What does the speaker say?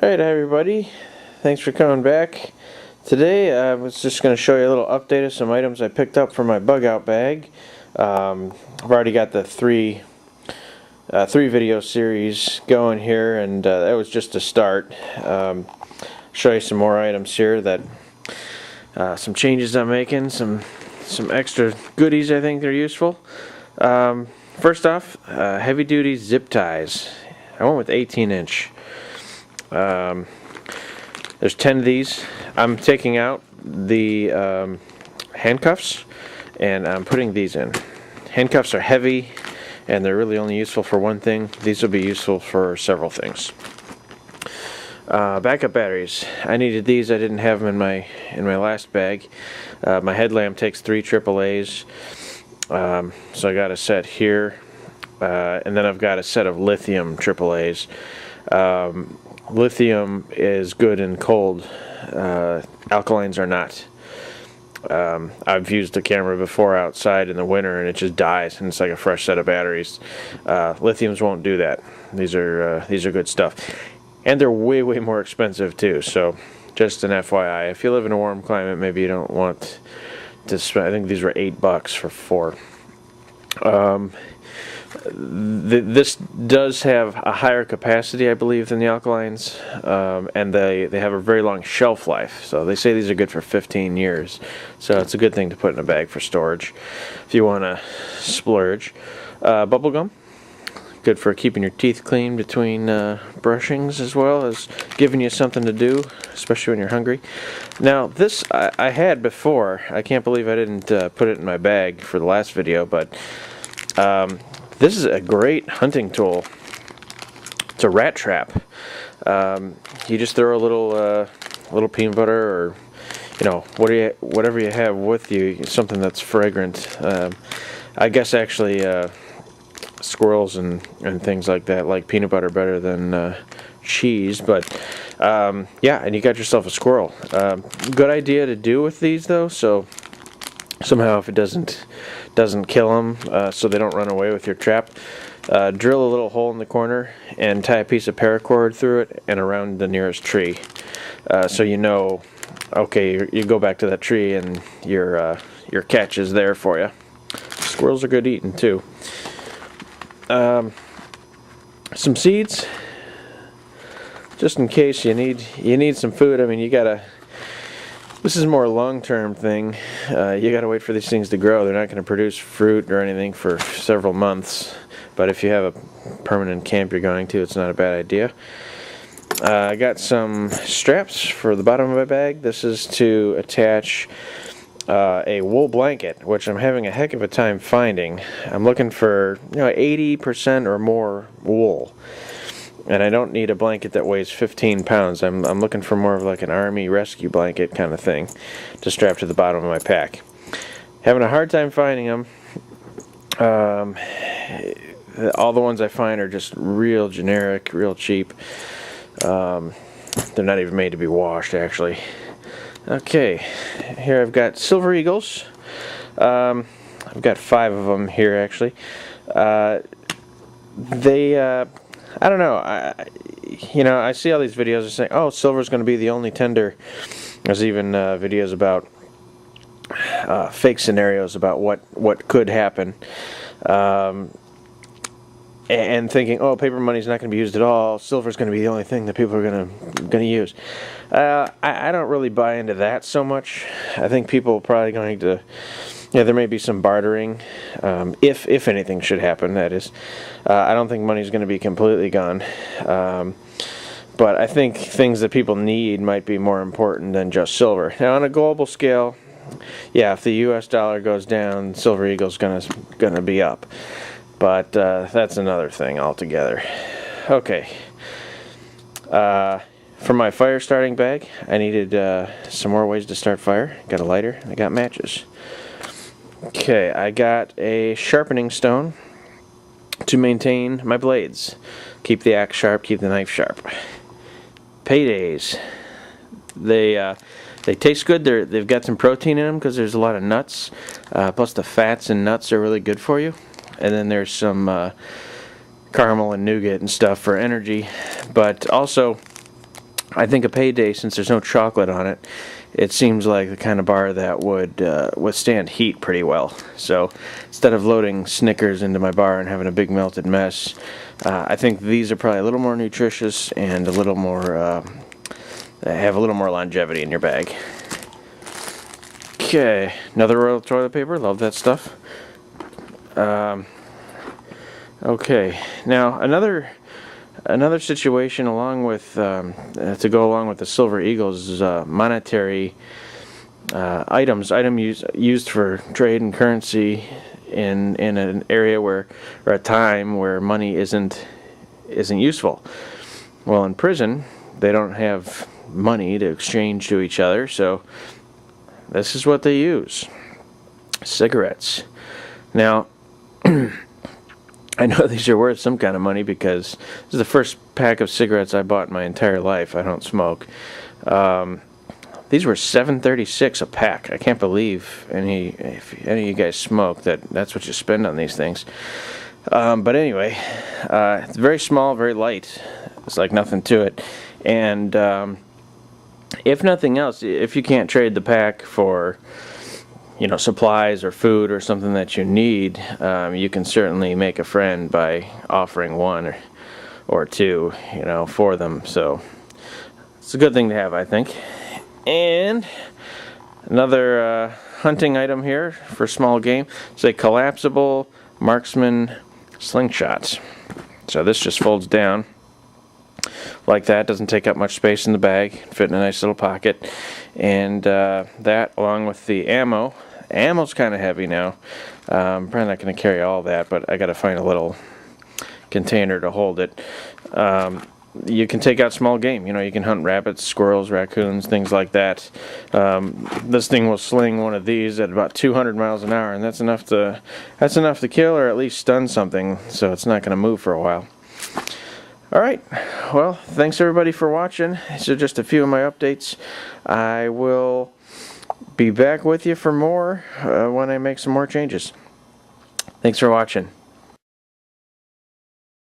Alright everybody, thanks for coming back. Today I was just going to show you a little update of some items I picked up for my bug out bag. I've already got the three video series going here, and that was just a start. Show you some more items here, that some changes I'm making, some extra goodies I think they're useful. First off, heavy duty zip ties. I went with 18-inch. There's 10 of these. I'm taking out the handcuffs and I'm putting these in. Handcuffs are heavy and they're really only useful for one thing. These will be useful for several things. Backup batteries. I needed these. I didn't have them in my last bag. My headlamp takes 3 AAAs, so I got a set here, and then I've got a set of lithium AAAs. Lithium is good in cold. Alkalines are not. I've used the camera before outside in the winter and it just dies and it's like a fresh set of batteries. Lithiums won't do that. These are good stuff, and they're way more expensive too. So just an FYI, if you live in a warm climate, maybe you don't want to spend. I think these were $8 for 4. This does have a higher capacity, I believe, than the alkalines, and they have a very long shelf life. So they say these are good for 15 years. So it's a good thing to put in a bag for storage if you want to splurge. Bubble gum, good for keeping your teeth clean between brushings, as well as giving you something to do, especially when you're hungry. Now this I had before. I can't believe I didn't put it in my bag for the last video, but this is a great hunting tool. It's a rat trap. You just throw a little peanut butter, or whatever you have with you, something that's fragrant. I guess actually squirrels and things like that like peanut butter better than cheese, but yeah, and you got yourself a squirrel. Good idea to do with these though, so somehow if it doesn't kill them, so they don't run away with your trap, drill a little hole in the corner and tie a piece of paracord through it and around the nearest tree, so you know, okay, you go back to that tree and your catch is there for you. Squirrels are good eating too. Some seeds, just in case you need some food. I mean, you gotta. This is more a long-term thing. You got to wait for these things to grow. They're not going to produce fruit or anything for several months. But if you have a permanent camp you're going to, it's not a bad idea. I got some straps for the bottom of my bag. This is to attach a wool blanket, which I'm having a heck of a time finding. I'm looking for 80% or more wool. And I don't need a blanket that weighs 15 pounds. I'm looking for more of like an army rescue blanket kind of thing to strap to the bottom of my pack. Having a hard time finding them. All the ones I find are just real generic, real cheap. They're not even made to be washed, actually. Okay, here I've got Silver Eagles. I've got 5 of them here, actually. I don't know. I see all these videos that say, "Oh, silver's going to be the only tender." There's even videos about fake scenarios about what could happen, and thinking, "Oh, paper money's not going to be used at all. Silver's going to be the only thing that people are going to use." I don't really buy into that so much. I think people are probably going to. Yeah, there may be some bartering, if anything should happen, that is. I don't think money's going to be completely gone. But I think things that people need might be more important than just silver. Now, on a global scale, yeah, if the U.S. dollar goes down, Silver Eagle's gonna be up. But that's another thing altogether. Okay. For my fire starting bag, I needed some more ways to start fire. Got a lighter, I got matches. Okay, I got a sharpening stone to maintain my blades. Keep the axe sharp, keep the knife sharp. Paydays. They taste good. They've got some protein in them because there's a lot of nuts. Plus the fats and nuts are really good for you. And then there's some caramel and nougat and stuff for energy. But also, I think a Payday, since there's no chocolate on it, it seems like the kind of bar that would withstand heat pretty well. So instead of loading Snickers into my bar and having a big melted mess, I think these are probably a little more nutritious and a little more have a little more longevity in your bag. Okay, another roll of toilet paper. Love that stuff. Okay, now another situation along with to go along with the Silver Eagles is monetary items used for trade and currency in an area where, or a time where money isn't useful. Well, in prison they don't have money to exchange to each other, so this is what they use: cigarettes. Now I know these are worth some kind of money because this is the first pack of cigarettes I bought in my entire life. I don't smoke. These were $7.36 a pack. I can't believe if any of you guys smoke that's what you spend on these things. But anyway, it's very small, very light. It's like nothing to it. And if nothing else, if you can't trade the pack for supplies or food or something that you need, you can certainly make a friend by offering one or two, for them. So it's a good thing to have, I think. And another hunting item here for small game. It's a collapsible marksman slingshot. So this just folds down like that. Doesn't take up much space in the bag. Fit in a nice little pocket. And that, along with the ammo. Ammo's kind of heavy now. I'm probably not going to carry all that, but I got to find a little container to hold it. You can take out small game. You can hunt rabbits, squirrels, raccoons, things like that. This thing will sling one of these at about 200 miles an hour, and that's enough to kill or at least stun something, so it's not going to move for a while. All right. Well, thanks everybody for watching. These are just a few of my updates. I will be back with you for more when I make some more changes. Thanks for watching.